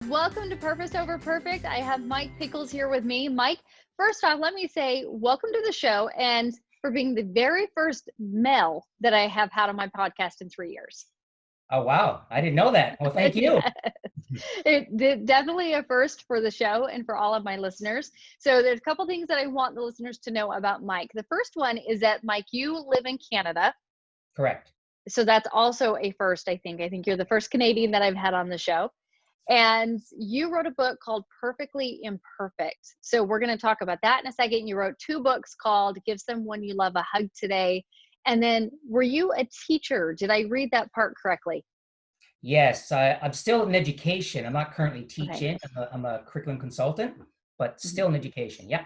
Welcome to Purpose Over Perfect. I have Mike Pickles here with me. Mike, first off, let me say welcome to the show and for being the very first male that I have had on my podcast in 3 years. Oh, wow. I didn't know that. Well, thank you. It definitely a first for the show and for all of my listeners. So there's a couple things that I want the listeners to know about Mike. The first one is that, Mike, you live in Canada. Correct. So that's also a first, I think. I think you're the first Canadian that I've had on the show. And you wrote a book called Perfectly Imperfect. So we're going to talk about that in a second. You wrote 2 books called Give Someone You Love a Hug Today. And then were you a teacher? Did I read that part correctly? Yes, I'm still in education. I'm not currently teaching. Okay. I'm a curriculum consultant, but still in education. Yeah.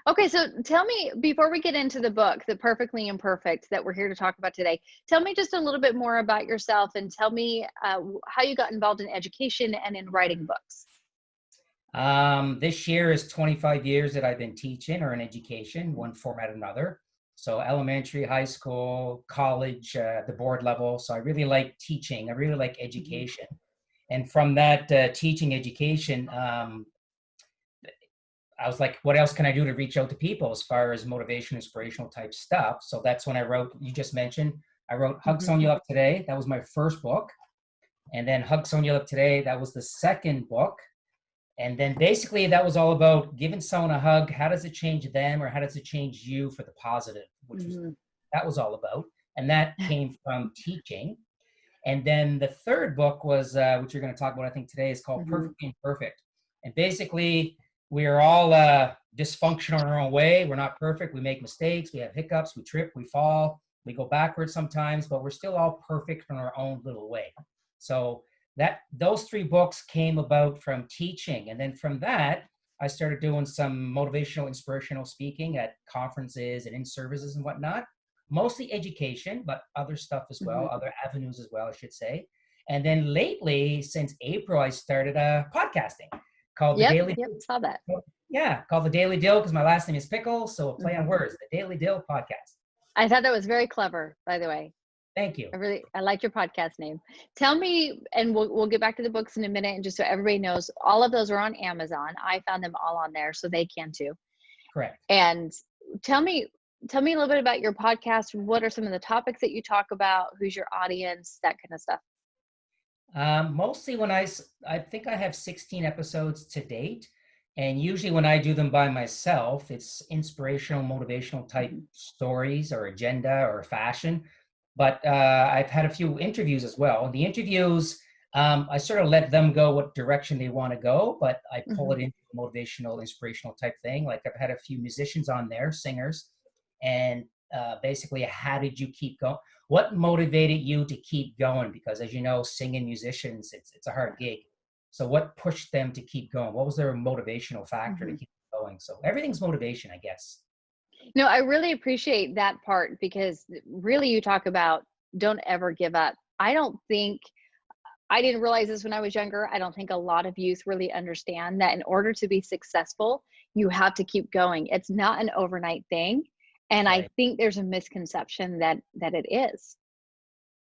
Okay, so tell me, before we get into the book, The Perfectly Imperfect, that we're here to talk about today, tell me just a little bit more about yourself and tell me how you got involved in education and in writing books. This year is 25 years that I've been teaching or in education, one format or another. So elementary, high school, college, the board level. So I really like teaching. I really like education. And from that teaching education, I was like, what else can I do to reach out to people as far as motivation, inspirational type stuff? So that's when I wrote, you just mentioned, I wrote Hug Someone You Love Today. That was my first book. And then Hug Someone You Love Today, that was the second book. And then basically that was all about giving someone a hug. How does it change them or how does it change you for the positive, which was, that was all about. And that came from teaching. And then the third book was, which you're going to talk about, I think today, is called Perfectly Imperfect. And basically we are all dysfunctional in our own way. We're not perfect. We make mistakes. We have hiccups. We trip. We fall. We go backwards sometimes, but we're still all perfect in our own little way. So those 3 books came about from teaching. And then from that, I started doing some motivational, inspirational speaking at conferences and in services and whatnot. Mostly education, but other stuff as well, other avenues as well, I should say. And then lately, since April, I started podcasting called The Daily Dill. Saw that. Yeah, called The Daily Dill because my last name is Pickles, so a play on words, The Daily Dill Podcast. I thought that was very clever, by the way. Thank you. I like your podcast name. Tell me, and we'll get back to the books in a minute, and just so everybody knows, all of those are on Amazon. I found them all on there, so they can too. Correct. And tell me a little bit about your podcast. What are some of the topics that you talk about? Who's your audience? That kind of stuff. Mostly when I think I have 16 episodes to date. And usually when I do them by myself, it's inspirational, motivational type stories or agenda or fashion. But I've had a few interviews as well. The interviews, I sort of let them go what direction they want to go, but I pull it into a motivational, inspirational type thing. Like I've had a few musicians on there, singers, and basically, how did you keep going? What motivated you to keep going? Because as you know, singing musicians, it's a hard gig. So what pushed them to keep going? What was their motivational factor to keep going? So everything's motivation, I guess. No, I really appreciate that part because really you talk about don't ever give up. I didn't realize this when I was younger. I don't think a lot of youth really understand that in order to be successful, you have to keep going. It's not an overnight thing. And Right. I think there's a misconception that it is.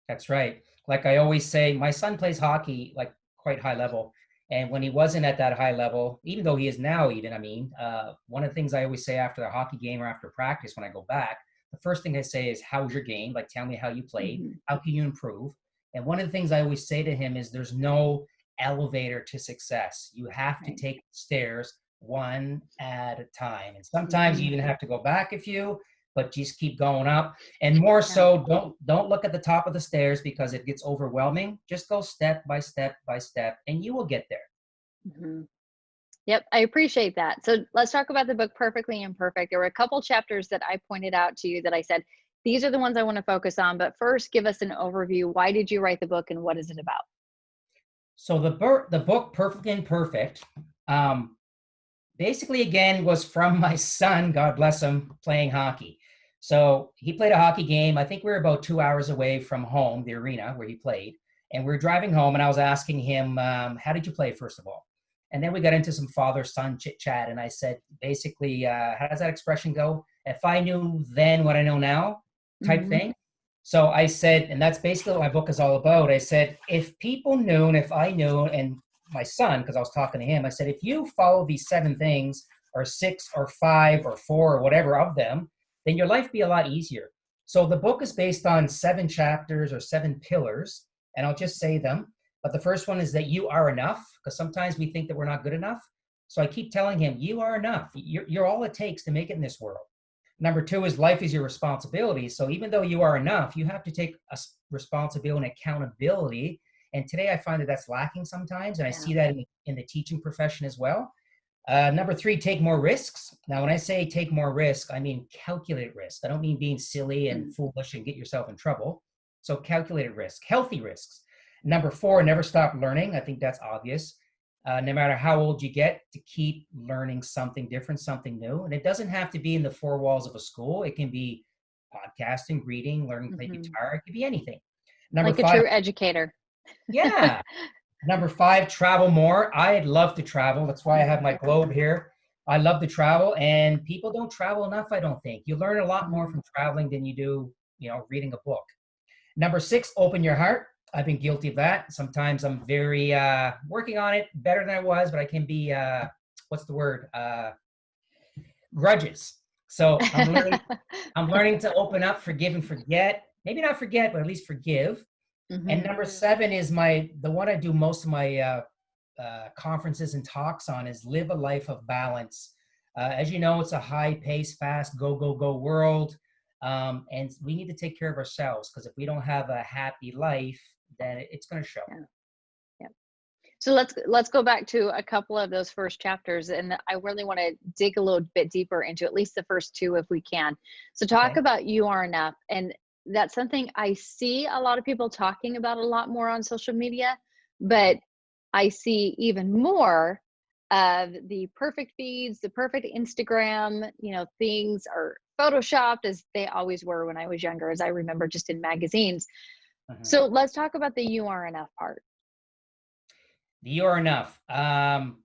That's right. Like I always say, my son plays hockey, like quite high level. And when he wasn't at that high level, even though he is now one of the things I always say after the hockey game or after practice, when I go back, the first thing I say is, how's your game? Like, tell me how you played. How can you improve? And one of the things I always say to him is there's no elevator to success. You have to take stairs one at a time. And sometimes you even have to go back a few, but just keep going up. And more so, don't look at the top of the stairs because it gets overwhelming. Just go step by step by step, and you will get there. Yep, I appreciate that. So let's talk about the book Perfectly Imperfect. There were a couple chapters that I pointed out to you that I said, these are the ones I want to focus on. But first, give us an overview. Why did you write the book and what is it about? So the book Perfectly Imperfect, basically, again, was from my son, God bless him, playing hockey. So he played a hockey game. I think we were about 2 hours away from home, the arena where he played. And we were driving home, and I was asking him, how did you play, first of all? And then we got into some father-son chit-chat, and I said, basically, how does that expression go? If I knew then what I know now, type thing. So I said, and that's basically what my book is all about. I said, if people knew, and if I knew, and my son, because I was talking to him, I said, if you follow these 7 things or 6 or 5 or 4 or whatever of them, then your life be a lot easier. So the book is based on 7 chapters or 7 pillars, and I'll just say them. But the first one is that you are enough, because sometimes we think that we're not good enough. So I keep telling him, you are enough. You're all it takes to make it in this world. Number 2 is life is your responsibility. So even though you are enough, you have to take a responsibility and accountability. And today I find that that's lacking sometimes. And I see that in the teaching profession as well. Number 3, take more risks. Now, when I say take more risk, I mean calculated risk. I don't mean being silly and foolish and get yourself in trouble. So calculated risk, healthy risks. Number 4, never stop learning. I think that's obvious. No matter how old you get, to keep learning something different, something new. And it doesn't have to be in the 4 walls of a school. It can be podcasting, reading, learning to play guitar. It could be anything. Number like 5, a true educator. Yeah. Number 5, travel more. I'd love to travel. That's why I have my globe here. I love to travel, and people don't travel enough, I don't think. You learn a lot more from traveling than you do, reading a book. Number 6, open your heart. I've been guilty of that. Sometimes I'm very working on it better than I was, but I can be, what's the word? Grudges. So I'm learning to open up, forgive and forget. Maybe not forget, but at least forgive. And number 7 is the one I do most of my conferences and talks on is live a life of balance. As you know, it's a high-paced, fast, go, go, go world. And we need to take care of ourselves, because if we don't have a happy life, then it's going to show. Yeah. So let's go back to a couple of those first chapters, and I really want to dig a little bit deeper into at least the first 2 if we can. So talk about you are enough, and that's something I see a lot of people talking about a lot more on social media, but I see even more of the perfect feeds, the perfect Instagram, things are photoshopped as they always were when I was younger, as I remember just in magazines. So let's talk about the you are enough part. The you are enough. When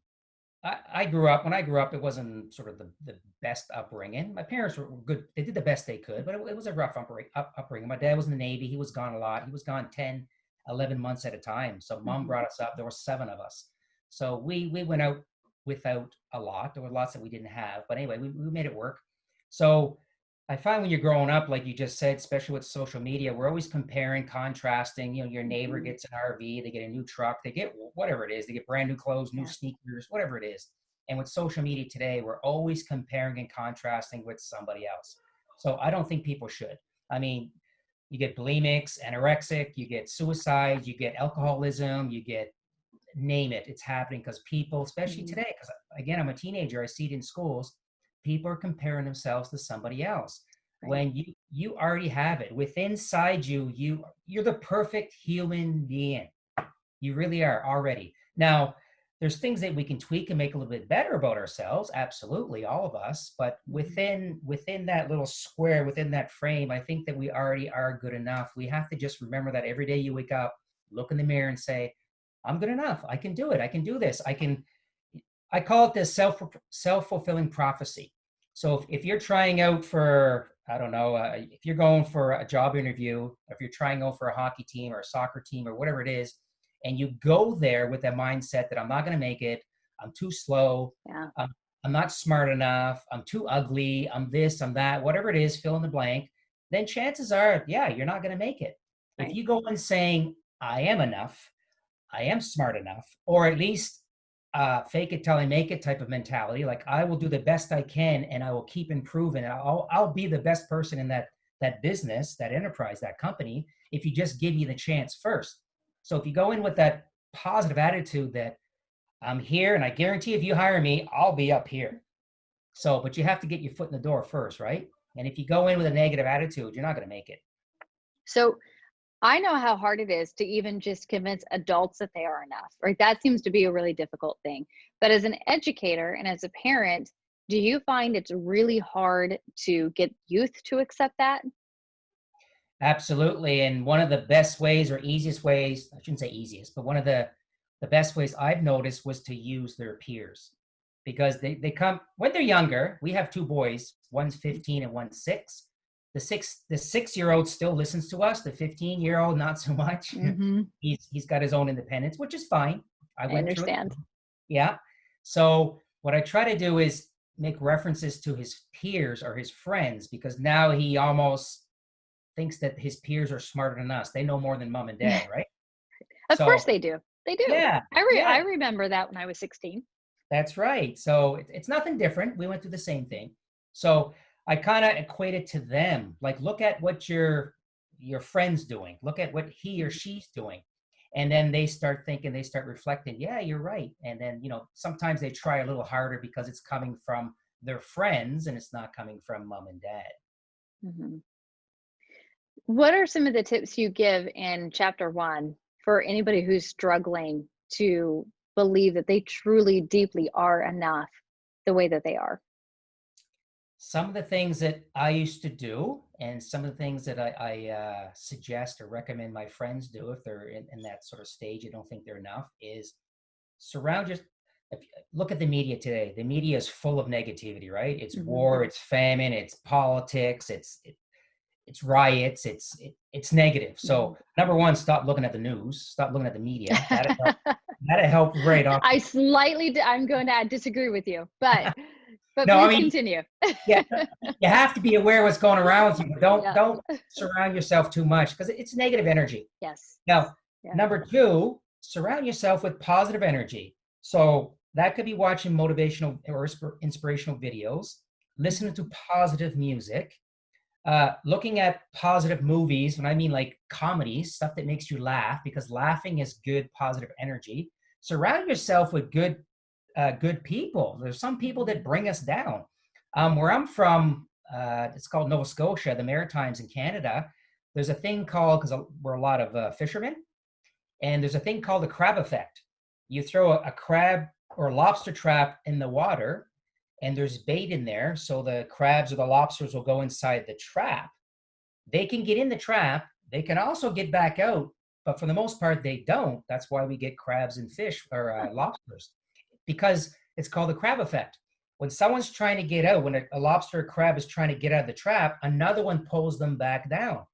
I grew up, it wasn't sort of the best upbringing. My parents were good. They did the best they could, but it was a rough upbringing. My dad was in the Navy. He was gone a lot. He was gone 10, 11 months at a time. So mom brought us up. There were 7 of us. So we went out without a lot. There were lots that we didn't have. But anyway, we made it work. So I find when you're growing up, like you just said, especially with social media, we're always comparing, contrasting. Your neighbor gets an RV, they get a new truck, they get whatever it is, they get brand new clothes, new sneakers, whatever it is. And with social media today, we're always comparing and contrasting with somebody else. So I don't think people should. I mean, you get bulimics, anorexic, you get suicides, you get alcoholism, you get, name it, it's happening because people, especially today, because again, I'm a teenager, I see it in schools. People are comparing themselves to somebody else. When you already have it within inside you, you're the perfect human being. You really are already. Now, there's things that we can tweak and make a little bit better about ourselves. Absolutely, all of us. But within that little square, within that frame, I think that we already are good enough. We have to just remember that every day you wake up, look in the mirror and say, I'm good enough. I can do it. I can do this. I call it this self-fulfilling prophecy. So if you're trying out for, I don't know, if you're going for a job interview, if you're trying out for a hockey team or a soccer team or whatever it is, and you go there with that mindset that I'm not going to make it, I'm too slow, I'm not smart enough, I'm too ugly, I'm this, I'm that, whatever it is, fill in the blank, then chances are, you're not going to make it. If you go in saying, I am enough, I am smart enough, or at least fake it till I make it type of mentality. Like I will do the best I can and I will keep improving. I'll be the best person in that business, that enterprise, that company, if you just give me the chance first. So if you go in with that positive attitude that I'm here and I guarantee if you hire me, I'll be up here. So, but you have to get your foot in the door first, right? And if you go in with a negative attitude, you're not going to make it. So I know how hard it is to even just convince adults that they are enough, right? That seems to be a really difficult thing. But as an educator and as a parent, do you find it's really hard to get youth to accept that? Absolutely. And one of the best ways or easiest ways, I shouldn't say easiest, but one of the best ways I've noticed was to use their peers. Because they come, when they're younger, we have 2 boys, one's 15 and one's 6. The 6-year-old still listens to us. The 15-year-old, not so much. He's got his own independence, which is fine. I I went through it. understand. Yeah. So what I try to do is make references to his peers or his friends, because now he almost thinks that his peers are smarter than us. They know more than mom and dad, right? Of course So they do. They do. yeah, I yeah, remember that when I was 16. that's right. So it's nothing different. We went through the same thing. So I kind of equate it to them. Like, look at what your friend's doing. Look at what he or Mhm. she's doing. And then they start thinking, they start reflecting, yeah, you're right. And then, sometimes they try a little harder because it's coming from their friends and it's not coming from mom and dad. Mhm. What are some of the tips you give in chapter 1 for anybody who's struggling to believe that they truly, deeply are enough the way that they are? Some of the things that I used to do, and some of the things that I suggest or recommend my friends do if they're in that sort of stage, I don't think they're enough, is surround just if you look at the media today. The media is full of negativity, right? It's Mhm. war, it's famine, it's politics, it's riots, it's negative. Mhm. So number one, stop looking at the news, stop looking at the media. That'll help right off. I'm going to disagree with you, but No, I please mean, continue. yeah, you have to be aware what's going around with you, but don't Yeah. don't surround yourself too much because it's negative energy. Yes. Now, Yeah. number two, surround yourself with positive energy. So that could be watching motivational or inspirational videos, listening Mhm. to positive music, looking at positive movies. When I mean like comedies, stuff that makes you laugh, because laughing is good, positive energy. Surround yourself with good people. There's some people that Mhm. bring us down. Where I'm from, it's called Nova Scotia, the Maritimes in Canada. There's a thing called, because we're a lot of fishermen, and there's a thing called the crab effect. You throw a crab or a lobster trap in the water, and there's bait in there, so the crabs or the lobsters will go inside the trap. They can get in the trap. They can also get back out, but for the most part, they don't. That's why we get crabs and fish or Huh. lobsters, because it's called the crab effect. When someone's trying to get out, when a lobster or crab is trying to get out of the trap, another one pulls them back down.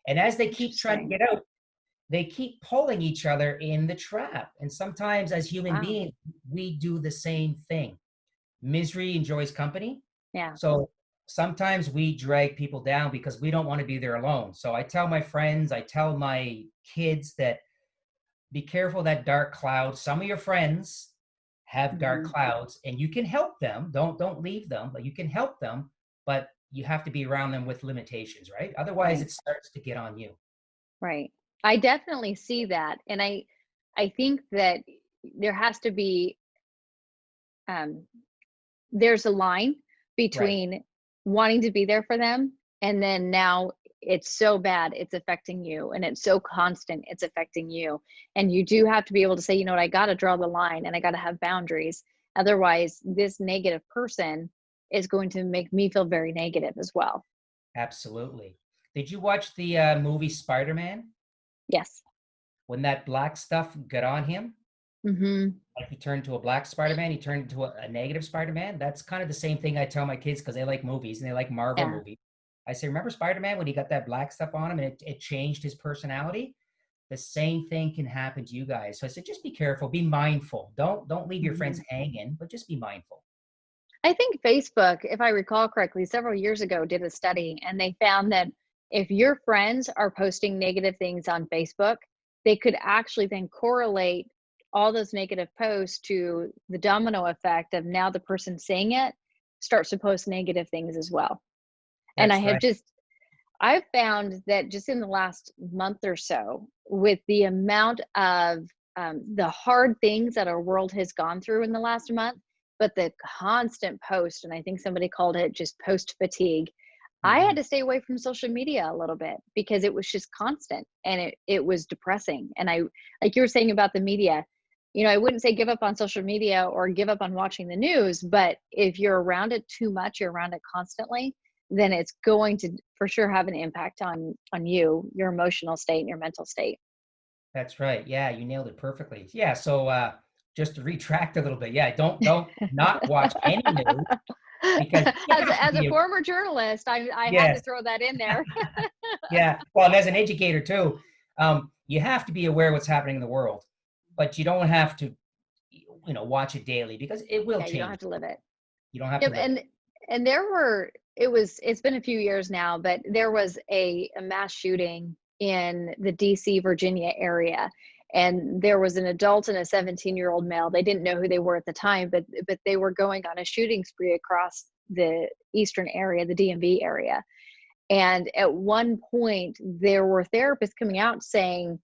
And as they keep trying to Interesting. get out, they keep pulling each other in the trap. And sometimes as human Wow. beings, we do the same thing. Misery enjoys company. Yeah. So sometimes we drag people down because we don't want to be there alone. So I tell my friends, I tell my kids that be careful of that dark cloud. Some of your friends have dark Mhm. clouds and you can help them. Don't leave them, but you can help them, but you have to be around them with limitations, right? Otherwise Right. it starts to get on you. Right. I definitely see that, and I think that there has to be um there's a line Right. between wanting to be there for them and then now it's so bad it's affecting you and it's so constant it's affecting you, and you do have to be able to say, you know what, I got to draw the line and I got to have boundaries, otherwise this negative person is going to make me feel very negative as well. Absolutely. Did you watch the movie Spider-Man? Yes. When that black stuff got on him, Mhm. like he turned to a black Spider-Man, he turned into a negative Spider-Man. That's kind of the same thing I tell my kids because they like movies and they like Marvel Yeah. movies. I say, remember Spider-Man when he got that black stuff on him and it changed his personality? The same thing can happen to you guys. So I said, just be careful, be mindful. Don't leave your friends Mhm. hanging, but just be mindful. I think Facebook, if I recall correctly, several years ago did a study and they found that if your friends are posting negative things on Facebook, they could actually then correlate all those negative posts to the domino effect of now the person saying it starts to post negative things as well. And That's right. I've found that just in the last month or so, with the amount of the hard things that our world has gone through in the last month, but the constant post, and I think somebody called it just post fatigue. I had Hmm. to stay away from social media a little bit because it was just constant and it was depressing. And I, like you were saying about the media, I wouldn't say give up on social media or give up on watching the news, but if you're around it too much, you're around it constantly, then it's going to for sure have an impact on you, your emotional state and your mental state. That's right. Yeah, you nailed it perfectly. Yeah, so just to retract a little bit, yeah, don't not watch any news because you have to As a be. former journalist, I had to Yes. throw that in there. Yeah. Well, and as an educator too, you have to be aware what's happening in the world, but you don't have to watch it daily, because it will Yeah, you don't change. have to live it. You don't have to Yep, live it. and it's been a few years now, but there was a mass shooting in the DC, Virginia area. And there was an adult and a 17-year-old male. They didn't know who they were at the time, but they were going on a shooting spree across the eastern area, the DMV area. And at one point, there were therapists coming out saying,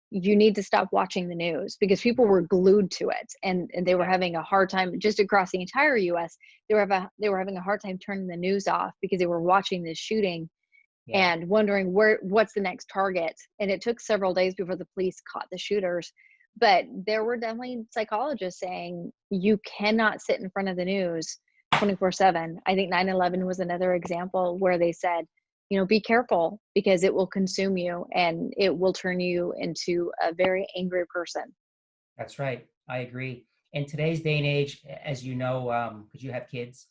you need to stop watching the news, because people were glued to it, and they were Yeah. having a hard time just across the entire US. They were having a hard time turning the news off because they were watching this shooting Yeah. and wondering what's the next target. And it took several days before the police caught the shooters. But there were definitely psychologists saying you cannot sit in front of the news 24/7. I think 9/11 was another example where they said, be careful, because it will consume you and it will turn you into a very angry person. That's right. I agree. In today's day and age, as you know, because you have kids,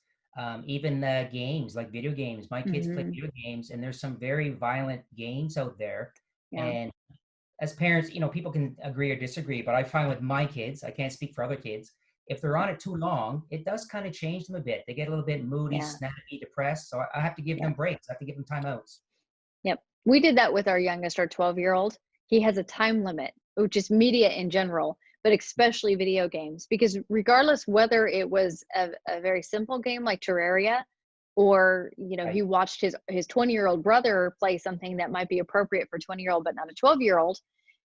even games like video games, my kids play Hmm. video games, and there's some very violent games out there. Yeah. And as parents, people can agree or disagree, but I find with my kids, I can't speak for other kids, if they're on it too long, it does kind of change them a bit. They get a little bit moody, Yeah. snappy, depressed. So I have to give Yeah. them breaks. I have to give them timeouts. Yep. We did that with our youngest, our 12-year-old. He has a time limit, which is media in general, but especially video games, because regardless whether it was a very simple game like Terraria, or, he Right. watched his 20-year-old brother play something that might be appropriate for 20-year-old, but not a 12-year-old,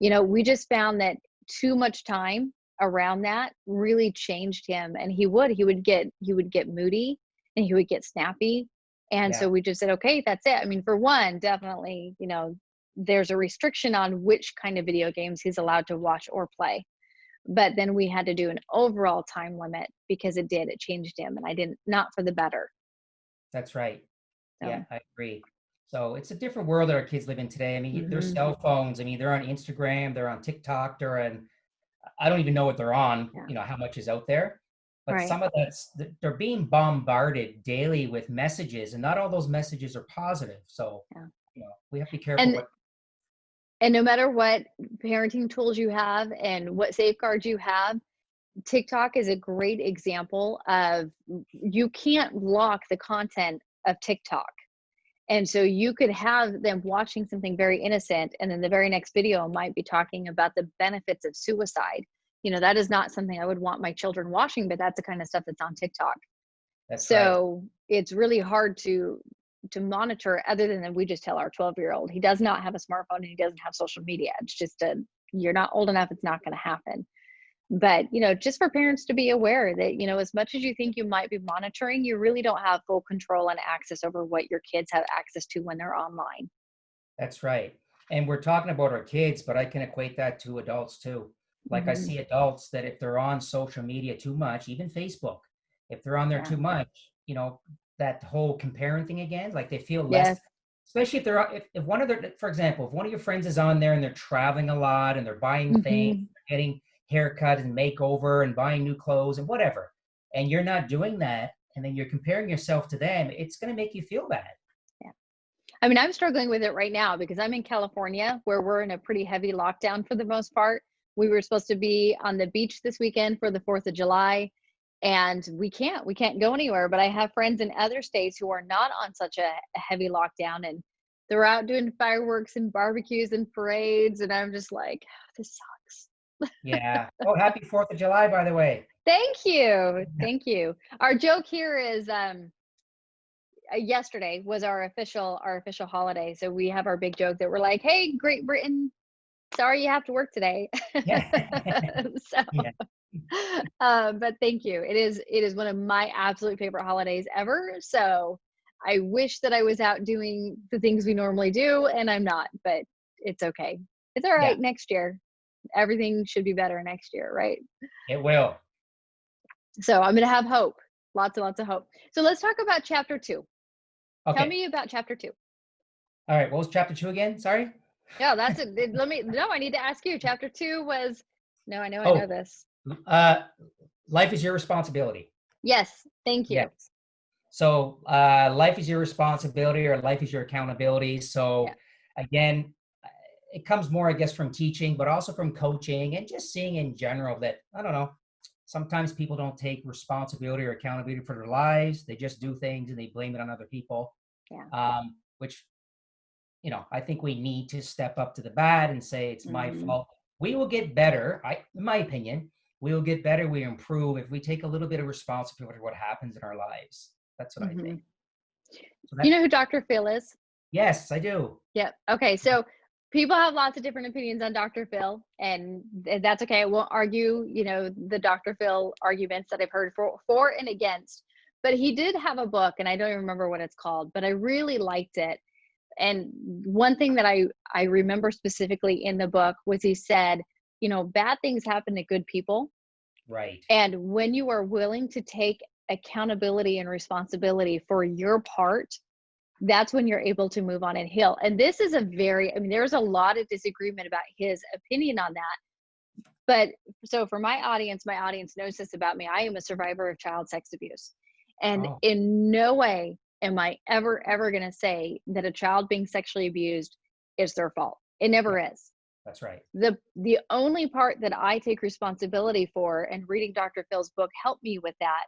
we just found that too much time around that really changed him. And he would get moody, and he would get snappy. And Yeah. so we just said, okay, that's it. I mean, for one, definitely, there's a restriction on which kind of video games he's allowed to watch or play. But then we had to do an overall time limit, because it changed him, and I didn't, not for the better. That's right. Yeah, So, I agree. So it's a different world that our kids live in today. I mean, their hmm, cell phones. I mean, they're on Instagram, they're on TikTok, they're on. I don't even know what they're on. yeah, How much is out there. But right. some of they're being bombarded daily with messages, and not all those messages are positive. So Yeah. we have to be careful And what. and no matter what parenting tools you have and what safeguards you have, TikTok is a great example of, you can't block the content of TikTok. And so you could have them watching something very innocent, and then the very next video might be talking about the benefits of suicide. That is not something I would want my children watching, but that's the kind of stuff that's on TikTok. That's right. So it's really hard to monitor, other than that we just tell our 12-year-old he does not have a smartphone and he doesn't have social media. It's just you're not old enough, it's not going to happen. But just for parents to be aware that, as much as you think you might be monitoring, you really don't have full control and access over what your kids have access to when they're online. That's right. And we're talking about our kids, but I can equate that to adults too. Like I Hmm. see adults that if they're on social media too much, even Facebook, if they're on there Yeah. too much, that whole comparing thing again, like they feel less, Yes. especially if one of their, for example, if one of your friends is on there and they're traveling a lot and they're buying things, Hmm. they're getting haircut and makeover and buying new clothes and whatever, and you're not doing that, and then you're comparing yourself to them, it's going to make you feel bad. Yeah. I mean, I'm struggling with it right now because I'm in California, where we're in a pretty heavy lockdown for the most part. We were supposed to be on the beach this weekend for the 4th of July, and we can't go anywhere. But I have friends in other states who are not on such a heavy lockdown, and they're out doing fireworks and barbecues and parades. And I'm just like, "Oh, this sucks." Yeah. Oh, happy 4th of July, by the way. Thank you. Thank you. Our joke here is, yesterday was our official holiday. So we have our big joke that we're like, "Hey, Great Britain, sorry you have to work today." Yeah. So, Yeah. but thank you. It is one of my absolute favorite holidays ever. So I wish that I was out doing the things we normally do, and I'm not. But it's okay. It's all Yeah, right. Next year, everything should be better next year, right? it will. So I'm gonna have hope. Lots and lots of hope. So let's talk about chapter 2. Tell Okay. me about chapter 2. All right. What was chapter 2 again? Sorry. Yeah, that's it. Let me, no, I need to ask you. Chapter 2 was, no, I know Oh, this. uh, life is your responsibility. Yes, thank you. Yes. So, life is your responsibility, or life is your accountability. Yeah. So, again, it comes more, I guess, from teaching, but also from coaching and just seeing in general that, I don't know, sometimes people don't take responsibility or accountability for their lives. They just do things and they blame it on other people. Yeah. Which, I think we need to step up to the bat and say it's my fault. We will get better. In my opinion, we will get better. We improve if we take a little bit of responsibility for what happens in our lives. That's what I think. So You know who Dr. Phil is? Yes, I do. Yep. Okay. So people have lots of different opinions on Dr. Phil, and that's okay. I won't argue, the Dr. Phil arguments that I've heard for and against. But he did have a book, and I don't even remember what it's called, but I really liked it. And one thing that I remember specifically in the book was he said, bad things happen to good people. Right. And when you are willing to take accountability and responsibility for your part, that's when you're able to move on and heal. And this is there's a lot of disagreement about his opinion on that. But so for my audience knows this about me. I am a survivor of child sex abuse. And in no way am I ever going to say that a child being sexually abused is their fault. It never is. That's right. The only part that I take responsibility for, and reading Dr. Phil's book helped me with that,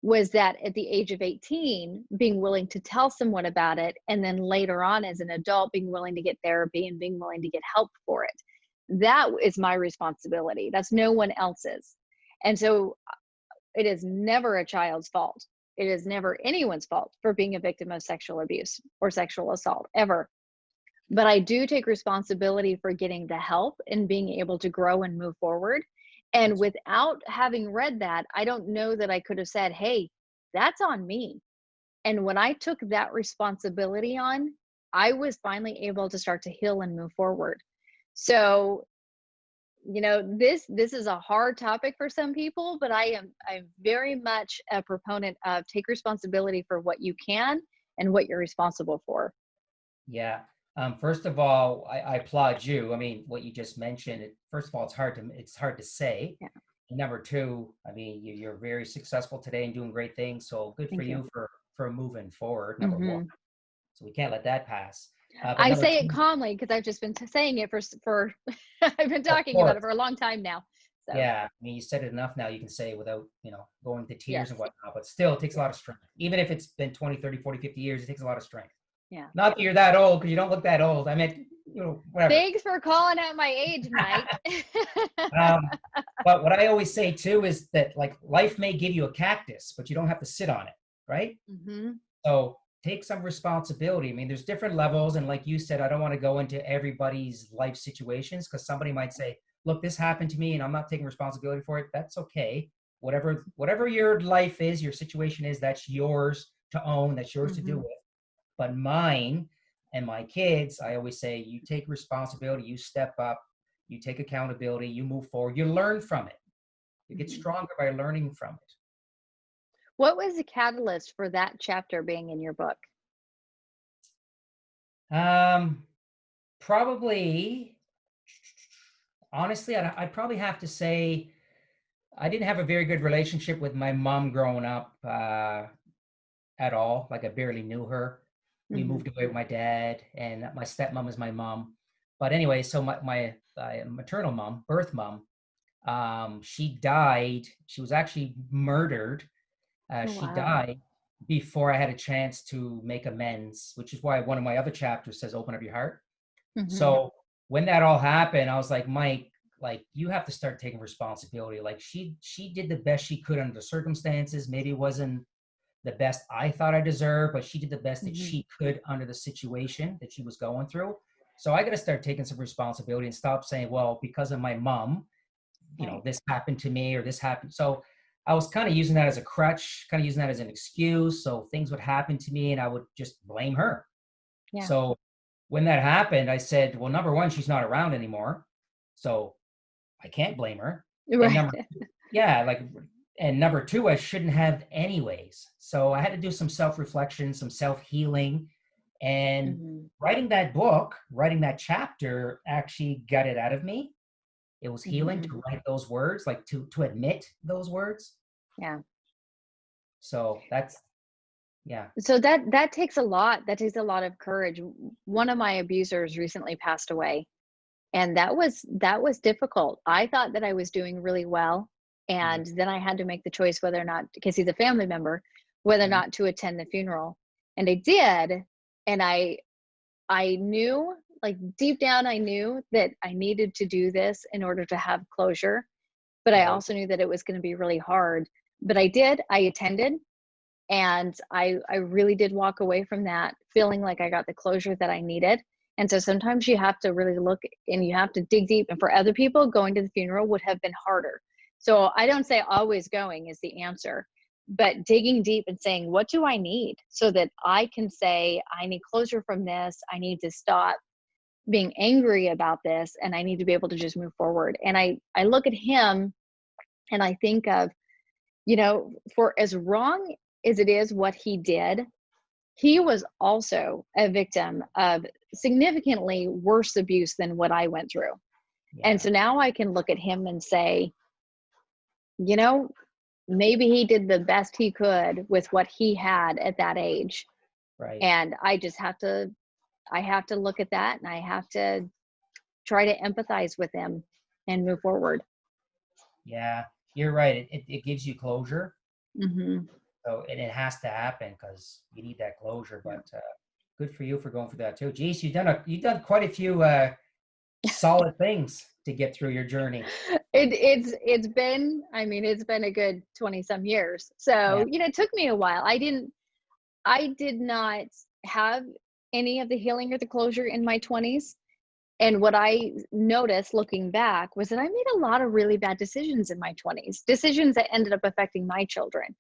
was that at the age of 18, being willing to tell someone about it, and then later on as an adult, being willing to get therapy and being willing to get help for it. That is my responsibility. That's no one else's. And so it is never a child's fault. It is never anyone's fault for being a victim of sexual abuse or sexual assault, ever. But I do take responsibility for getting the help and being able to grow and move forward. And without having read that, I don't know that I could have said, hey, that's on me. And when I took that responsibility on, I was finally able to start to heal and move forward. So, this is a hard topic for some people, but I'm very much a proponent of take responsibility for what you can and what you're responsible for. Yeah. First of all, I applaud you. I mean, what you just mentioned, first of all, it's hard to say. Yeah. Number two, I mean, you're very successful today and doing great things. So good for you for moving forward, number one. So we can't let that pass. I say it calmly because I've just been saying it for I've been talking about it for a long time now. So. Yeah. I mean, you said it enough now. You can say it without, going to tears and whatnot, but still it takes a lot of strength. Even if it's been 20, 30, 40, 50 years, it takes a lot of strength. Yeah. Not that you're that old, because you don't look that old. I mean, whatever. Thanks for calling out my age, Mike. But what I always say too is that like life may give you a cactus, but you don't have to sit on it, right? So take some responsibility. I mean, there's different levels, and like you said, I don't want to go into everybody's life situations because somebody might say, "Look, this happened to me, and I'm not taking responsibility for it." That's okay. Whatever your life is, your situation is, that's yours to own. That's yours to deal with. But mine and my kids, I always say, you take responsibility, you step up, you take accountability, you move forward, you learn from it. You get stronger by learning from it. What was the catalyst for that chapter being in your book? Probably, honestly, I'd probably have to say I didn't have a very good relationship with my mom growing up at all. Like I barely knew her. We moved away with my dad, and my stepmom is my mom. But anyway, so my maternal mom, birth mom, she died. She was actually murdered. She died before I had a chance to make amends, which is why one of my other chapters says, open up your heart. So when that all happened, I was like, Mike, like you have to start taking responsibility. Like she did the best she could under the circumstances. Maybe it wasn't the best I thought I deserved, but she did the best that she could under the situation that she was going through. So I got to start taking some responsibility and stop saying, well, because of my mom, this happened to me or this happened. So I was kind of using that as a crutch, kind of using that as an excuse. So things would happen to me and I would just blame her. Yeah. So when that happened, I said, well, number one, she's not around anymore. So I can't blame her. Right. And number two, I shouldn't have anyways. So I had to do some self-reflection, some self-healing, and writing that book, writing that chapter actually got it out of me. It was healing to write those words, like to admit those words. Yeah. So that's, yeah. So that takes a lot. That takes a lot of courage. One of my abusers recently passed away, and that was difficult. I thought that I was doing really well. And then I had to make the choice whether or not, because he's a family member, whether or Mhm. not to attend the funeral. And I did. And I knew, like deep down, I knew that I needed to do this in order to have closure. But I Right. also knew that it was going to be really hard. But I did, I attended, and I really did walk away from that feeling like I got the closure that I needed. And so sometimes you have to really look and you have to dig deep. And for other people, going to the funeral would have been harder. So I don't say always going is the answer, but digging deep and saying, what do I need so that I can say, I need closure from this. I need to stop being angry about this, and I need to be able to just move forward. And I look at him and I think of, for as wrong as it is what he did, he was also a victim of significantly worse abuse than what I went through. And Yeah. so now I can look at him and say, you know, maybe he did the best he could with what he had at that age. Right. And I have to look at that, and I have to try to empathize with him and move forward. Yeah. You're right. It gives you closure. Hmm. So, and it has to happen because you need that closure. Yeah. But good for you for going through that too. Geez, you've done quite a few solid things to get through your journey. It's been, I mean, it's been a good 20 some years. Yeah. So, it took me a while. I did not have any of the healing or the closure in my 20s. And what I noticed looking back was that I made a lot of really bad decisions in my 20s, decisions that ended up affecting my children.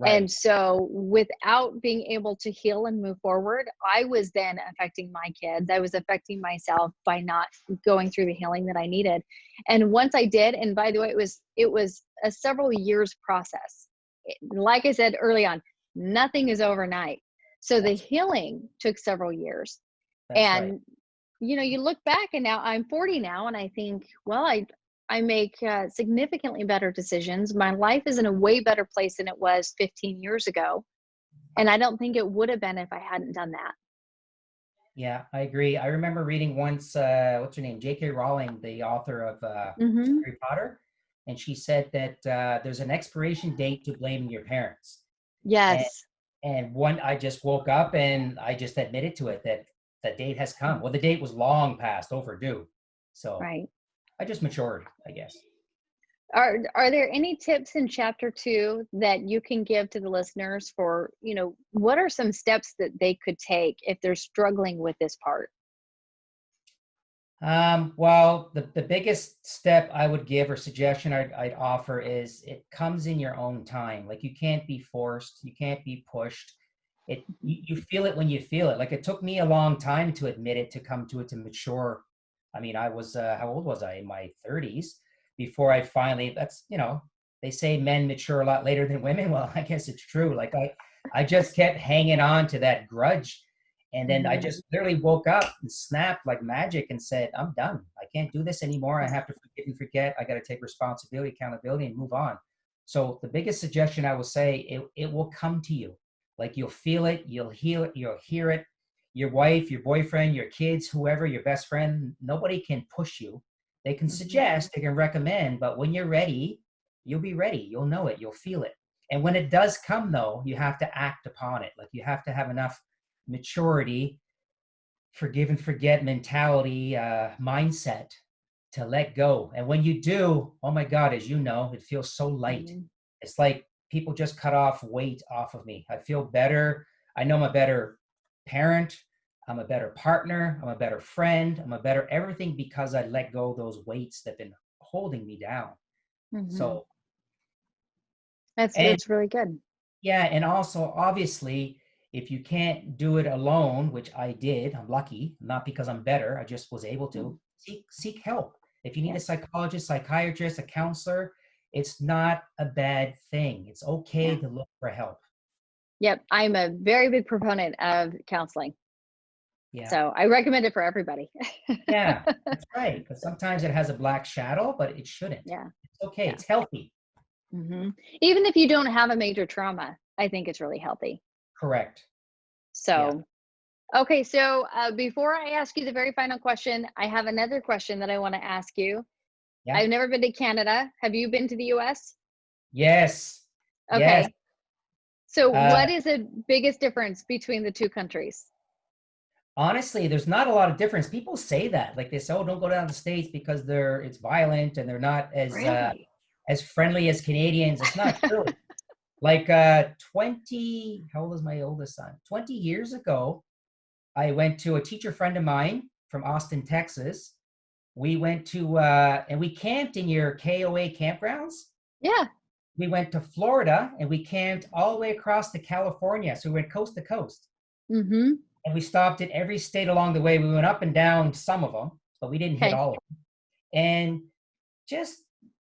And Right. so, without being able to heal and move forward, I was then affecting my kids. I was affecting myself by not going through the healing that I needed. And once I did, and by the way, it was a several years process. Like I said early on, nothing is overnight. So the That's healing took several years. that's right. And you look back, and now I'm 40 now, and I think, well, I make significantly better decisions. My life is in a way better place than it was 15 years ago. And I don't think it would have been if I hadn't done that. Yeah, I agree. I remember reading once, what's her name? J.K. Rowling, the author of Hmm. Harry Potter, and she said that there's an expiration date to blaming your parents. And Yes. one, I just woke up and I just admitted to it that the date has come. Well, the date was long past overdue. So Right. I just matured, I guess. Are there any tips in chapter 2 that you can give to the listeners for, what are some steps that they could take if they're struggling with this part? Well, the biggest step I would give or suggestion I'd offer is it comes in your own time. Like you can't be forced, you can't be pushed. You feel it when you feel it. Like it took me a long time to admit it, to come to it, to mature. I mean, I was how old was I? In my 30s before I finally. They say men mature a lot later than women. Well, I guess it's true. Like I just kept hanging on to that grudge. And then I Hmm. just literally woke up and snapped like magic and said, I'm done. I can't do this anymore. I have to forgive and forget. I got to take responsibility, accountability, and move on. So the biggest suggestion I will say, it will come to you. Like you'll feel it, you'll heal it, you'll hear it. Your wife, your boyfriend, your kids, whoever, your best friend, nobody can push you. They can Hmm. suggest, they can recommend, but when you're ready, you'll be ready. You'll know it, you'll feel it. And when it does come, though, you have to act upon it. Like you have to have enough maturity, forgive and forget mentality, mindset to let go. And when you do, oh my God, as you know, it feels so light. Hmm. It's like people just cut off weight off of me. I feel better. I know I'm a better parent. I'm a better partner. I'm a better friend. I'm a better everything because I let go of those weights that have been holding me down. Hmm. So, and That's really good. yeah, and also obviously, if you can't do it alone, which I did, I'm lucky, not because I'm better, I just was able Mm. to seek help. If you need Yeah. a psychologist, psychiatrist, a counselor, it's not a bad thing. It's okay Yeah. to look for help. Yep. I'm a very big proponent of counseling. Yeah. So I recommend it for everybody. Yeah, that's right. Because sometimes it has a black shadow, but it shouldn't. Yeah. It's okay. Yeah. It's healthy. Hmm. Even if you don't have a major trauma, I think it's really healthy. Correct. Yeah. So, okay. So before I ask you the very final question, I have another question that I want to ask you. Yeah. I've never been to Canada. Have you been to the US? Yes. Yes. Okay. So Uh, what is the biggest difference between the two countries? Honestly, there's not a lot of difference. People say that, like they say, "Oh, don't go down to the States because it's violent and they're not Really? as friendly as Canadians." It's not true. Like 20, how old is my oldest son? 20 years ago, I went to a teacher friend of mine from Austin, Texas. We went to and we camped in your KOA campgrounds. Yeah. We went to Florida and we camped all the way across to California. So we went coast to coast. Mm-hmm. And we stopped in every state along the way. We went up and down some of them, but we didn't hit Okay. all of them. And just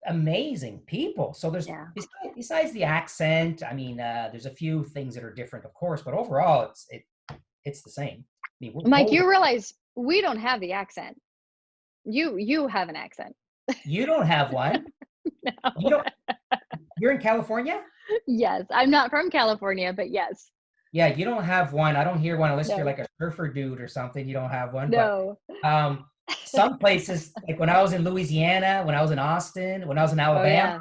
amazing people. So there's Yeah. besides the accent, I mean, there's a few things that are different, of course, but overall, it's the same. I mean, we're Mike, cold. you realize we don't have the accent. You have an accent. You don't have one. You No. don't. You're in California? Yes. I'm not from California, but yes. Yeah, you don't have one. I don't hear one unless you're No. like a surfer dude or something. You don't have one. But No. um, some places, like when I was in Louisiana, when I was in Austin, when I was in Oh Alabama, yeah.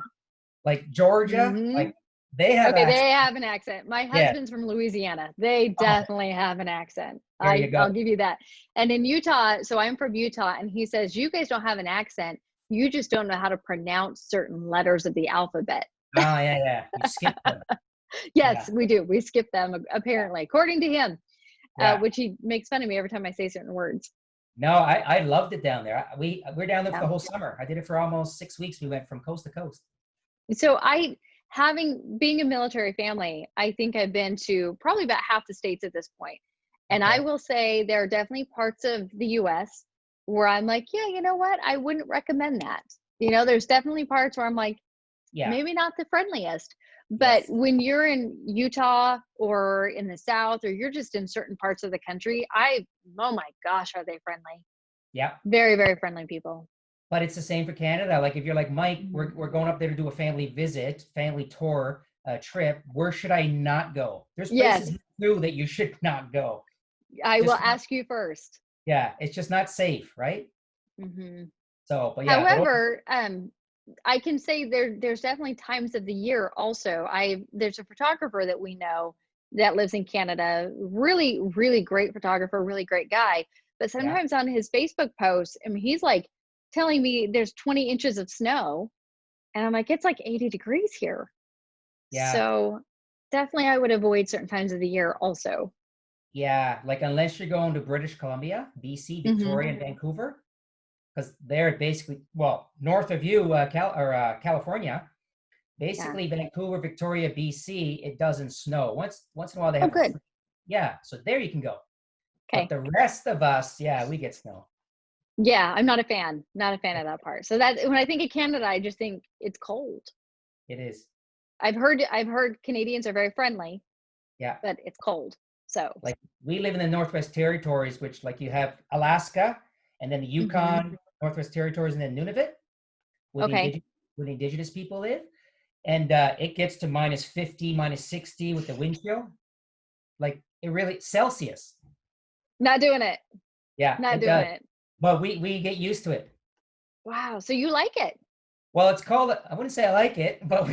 like Georgia, Mm-hmm. like they have Okay, accents. they have an accent. My Yeah. husband's from Louisiana. They Oh, definitely have an accent. there you go. I'll give you that. And in Utah, so I'm from Utah, and he says you guys don't have an accent. You just don't know how to pronounce certain letters of the alphabet. Oh, yeah, yeah. You skipped them. Yeah, Yes, we do. We skip them apparently, according to him, yeah. which he makes fun of me every time I say certain words. No, I loved it down there. We're down there for Yeah. the whole summer. I did it for almost 6 weeks. We went from coast to coast. So being a military family, I think I've been to probably about half the states at this point. And I Okay. will say there are definitely parts of the US where I'm like, yeah, you know what? I wouldn't recommend that. There's definitely parts where I'm like, Yeah. maybe not the friendliest. But Yes. when you're in Utah or in the South, or you're just in certain parts of the country, oh my gosh, are they friendly? Yeah. Very, very friendly people. But it's the same for Canada. Like if you're like, Mike, Mhm. we're going up there to do a family visit, family tour, trip. Where should I not go? There's Yes, places too that you should not go. I will Just ask you first. yeah, it's just not safe, right? Hmm. So, but yeah, but However, I can say there's definitely times of the year also. There's a photographer that we know that lives in Canada, really, really great photographer, really great guy. But yeah, sometimes on his Facebook posts, I mean, he's like telling me there's 20 inches of snow, and I'm like, it's like 80 degrees here. yeah, So definitely I would avoid certain times of the year also. yeah. Like unless you're going to British Columbia, BC, Hmm. Victoria, and Vancouver, because they're basically well north of you, California. Yeah. Basically, Vancouver, Victoria, BC, it doesn't snow. Once in a while they Oh, have good. yeah. So there you can go. But Okay. the rest of us, yeah, we get snow. Yeah, I'm not a fan. Not a fan of that part. So that when I think of Canada, I just think it's cold. It is. I've heard Canadians are very friendly, Yeah. but it's cold. So, Like we live in the Northwest Territories, which like you have Alaska and then the mhm. Yukon, Northwest Territories, and then Nunavut, where Okay. the indigenous people live. And it gets to minus 50, minus 60 with the wind chill. Like it really Celsius. Not doing it. Yeah, Not it doing does. it. But we get used to it. Wow. So you like it? Well, it's called, I wouldn't say I like it, but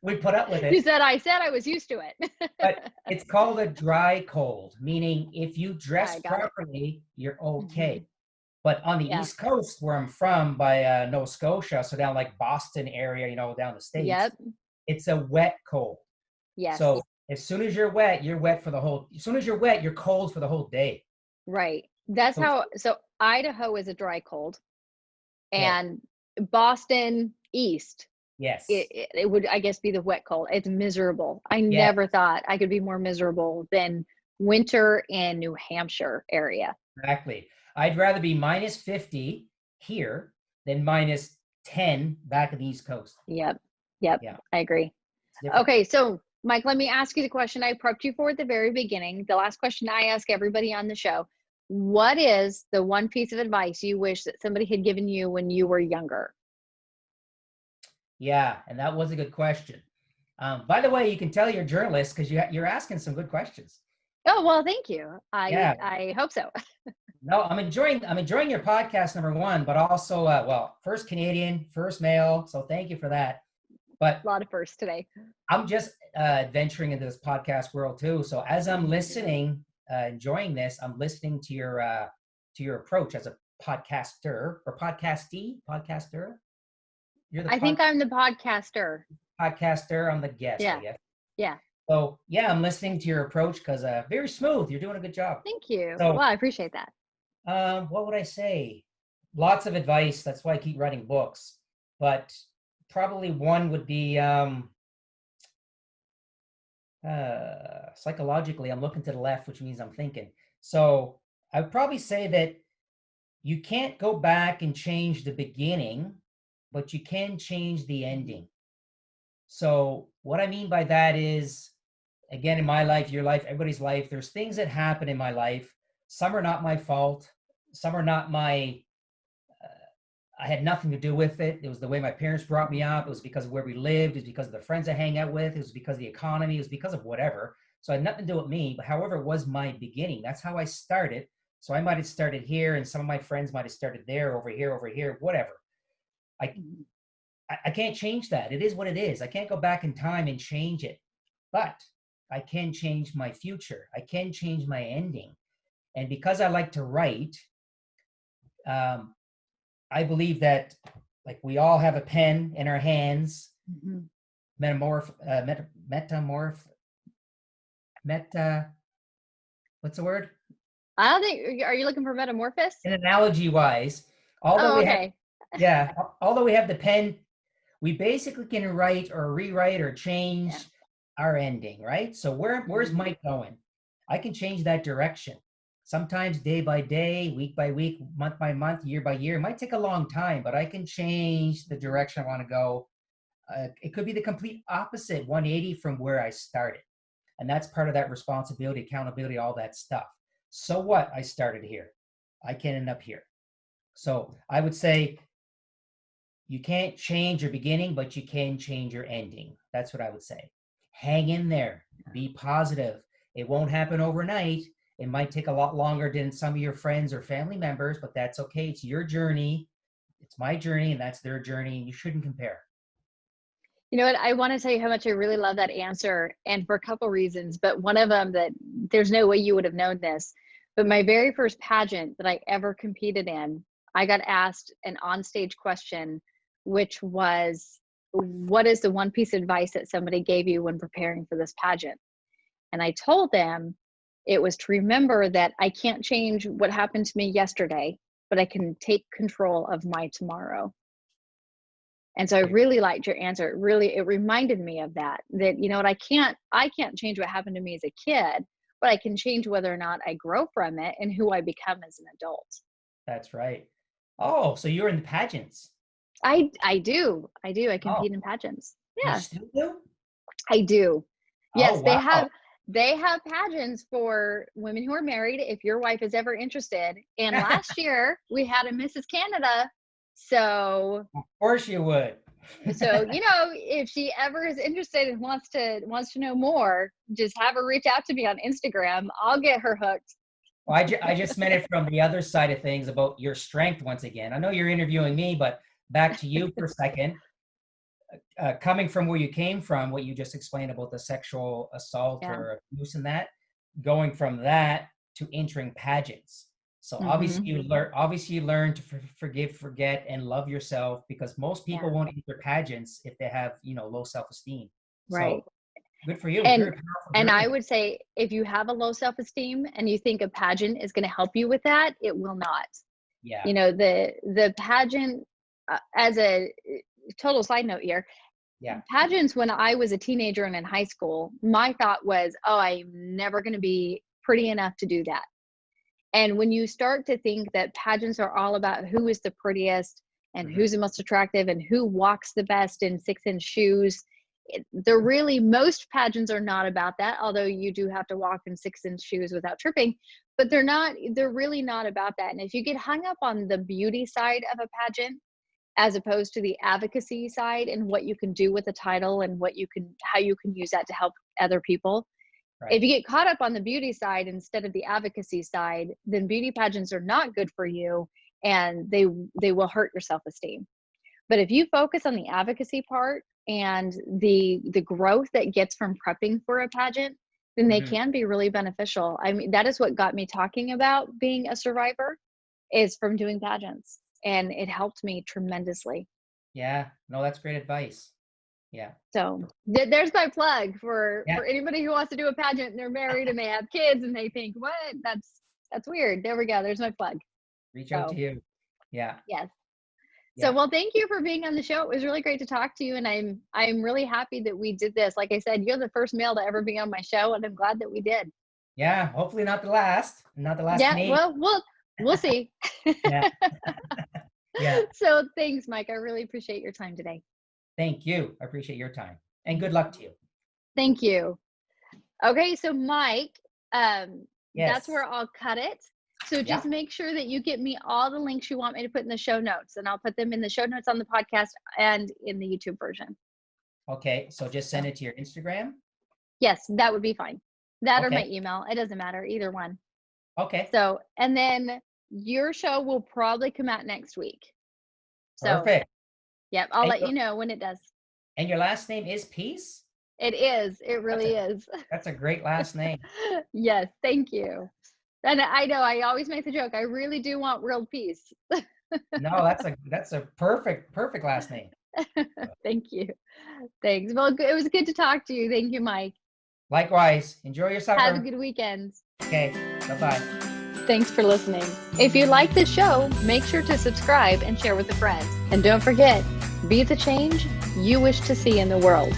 we put up with You it. said I said I was used to it. But it's called a dry cold, meaning if you dress I got it. properly, you're okay. Mhm. But on the Yeah. East Coast, where I'm from, by Nova Scotia, so down like Boston area, down the states, Yep. it's a wet cold. So Yes. as soon as you're wet, you're wet for the whole. As soon as you're wet, you're cold for the whole day. Right. That's So it's, how so Idaho is a dry cold, okay, and Boston East it, yes, it, it would, I guess, be the wet cold. It's miserable. I yeah, never thought I could be more miserable than winter in New Hampshire area. exactly. I'd rather be minus 50 here than minus 10 back at the East Coast. Yep. Yep. Yeah, I agree. it's different. Okay. So, Mike, let me ask you the question I prepped you for at the very beginning. The last question I ask everybody on the show. What is the one piece of advice you wish that somebody had given you when you were younger? Yeah, and that was a good question. By the way, you can tell you're a journalist because you're asking some good questions. Oh, well, thank you. I Yeah, I hope so. no, I'm enjoying your podcast number one, but also well, first Canadian, first male, so thank you for that. But A lot of firsts today. I'm just venturing into this podcast world too. So as I'm listening, enjoying this, I'm listening to your approach as a podcaster or podcaster. You're the I think I'm the podcaster. podcaster. I'm the guest, I Yeah. guess. Yeah. So yeah, I'm listening to your approach because very smooth. You're doing a good job. Thank you. So Well, I appreciate that. what would I say? Lots of advice. That's why I keep writing books. But probably one would be psychologically, I'm looking to the left, which means I'm thinking. So I'd probably say that you can't go back and change the beginning, but you can change the ending. So what I mean by that is, again, in my life, your life, everybody's life, there's things that happen in my life. Some are not my fault. Some are not my, I had nothing to do with it. It was the way my parents brought me up. It was because of where we lived. It was because of the friends I hang out with. It was because of the economy. It was because of whatever. So it had nothing to do with me, but however, it was my beginning. That's how I started. So I might have started here and some of my friends might have started there, over here, whatever. I can't change that. It is what it is. I can't go back in time and change it, but I can change my future. I can change my ending. And because I like to write, I believe that like we all have a pen in our hands, what's the word? I don't think, are you looking for metamorphosis? In analogy wise, although Oh, we okay. have, yeah, although we have the pen, we basically can write or rewrite or change our ending, right? So where's Mike going? I can change that direction. Sometimes day by day, week by week, month by month, year by year. It might take a long time, but I can change the direction I want to go. It could be the complete opposite, 180 from where I started. And that's part of that responsibility, accountability, all that stuff. So what? I started here. I can end up here. So I would say you can't change your beginning, but you can change your ending. That's what I would say. Hang in there. Be positive. It won't happen overnight. It might take a lot longer than some of your friends or family members, but that's okay. It's your journey. It's my journey, and that's their journey, and you shouldn't compare. You know what? I want to tell you how much I really love that answer, and for a couple reasons, but one of them that there's no way you would have known this, but my very first pageant that I ever competed in, I got asked an onstage question, which was, what is the one piece of advice that somebody gave you when preparing for this pageant? And I told them it was to remember that I can't change what happened to me yesterday, but I can take control of my tomorrow. And so I really liked your answer. It reminded me of that, you know what, I can't change what happened to me as a kid, but I can change whether or not I grow from it and who I become as an adult. That's right. Oh, so you're in the pageants. I do. I compete in pageants. You Yeah, still do? I do. Oh, Yes, wow. they have pageants for women who are married, if your wife is ever interested. And last year we had a Mrs. Canada. So Of course you would. you know, if she ever is interested and wants to know more, just have her reach out to me on Instagram. I'll get her hooked. Well, I just meant it from the other side of things about your strength once again. I know you're interviewing me, but back to you for a second. Coming from where you came from, what you just explained about the sexual assault or abuse and that, going from that to entering pageants. So obviously you learn to forgive, forget, and love yourself, because most people won't enter pageants if they have, low self-esteem. Right. So good for you. And very powerful and journey. I would say, if you have a low self-esteem and you think a pageant is going to help you with that, it will not. Yeah. You know, the pageant, as a total side note here, pageants, when I was a teenager and in high school, my thought was, oh, I'm never going to be pretty enough to do that. And when you start to think that pageants are all about who is the prettiest and who's the most attractive and who walks the best in 6-inch shoes, they're really, most pageants are not about that, although you do have to walk in 6-inch shoes without tripping, but they're really not about that. And if you get hung up on the beauty side of a pageant, as opposed to the advocacy side and what you can do with the title and how you can use that to help other people. Right. If you get caught up on the beauty side instead of the advocacy side, then beauty pageants are not good for you, and they will hurt your self-esteem. But if you focus on the advocacy part and the growth that gets from prepping for a pageant, then they Mhm. can be really beneficial. I mean, that is what got me talking about being a survivor, is from doing pageants, and it helped me tremendously. Yeah. No, that's great advice. Yeah. So there's my plug for Yeah. anybody who wants to do a pageant and they're married and they have kids and they think, what? That's weird. There we go. There's my plug. Reach out to So you. Yeah. yes. So, Yeah. well, thank you for being on the show. It was really great to talk to you, and I'm really happy that we did this. Like I said, you're the first male to ever be on my show, and I'm glad that we did. Yeah. Hopefully not the last. Not the last Yeah, Canadian. well, we'll see. Yeah. Yeah. So, thanks, Mike. I really appreciate your time today. Thank you. I appreciate your time. And good luck to you. Thank you. Okay, so Mike, that's Yes. where I'll cut it. So just Yeah. make sure that you get me all the links you want me to put in the show notes, and I'll put them in the show notes on the podcast and in the YouTube version. Okay. So just send it to your Instagram. Yes, that would be fine. That or my Okay. email. It doesn't matter, either one. Okay. So, and then your show will probably come out next week. So, Perfect. yep, I'll And let your, you know when it does. and your last name is Peace? It is. It really is. That's a great last name. Yes, thank you. And I know I always make the joke. I really do want world peace. No, that's a perfect last name. Thank you. Thanks. Well, it was good to talk to you. Thank you, Mike. Likewise. Enjoy your supper. Have a good weekend. Okay. Bye-bye. Thanks for listening. If you like this show, make sure to subscribe and share with a friend. And don't forget, be the change you wish to see in the world.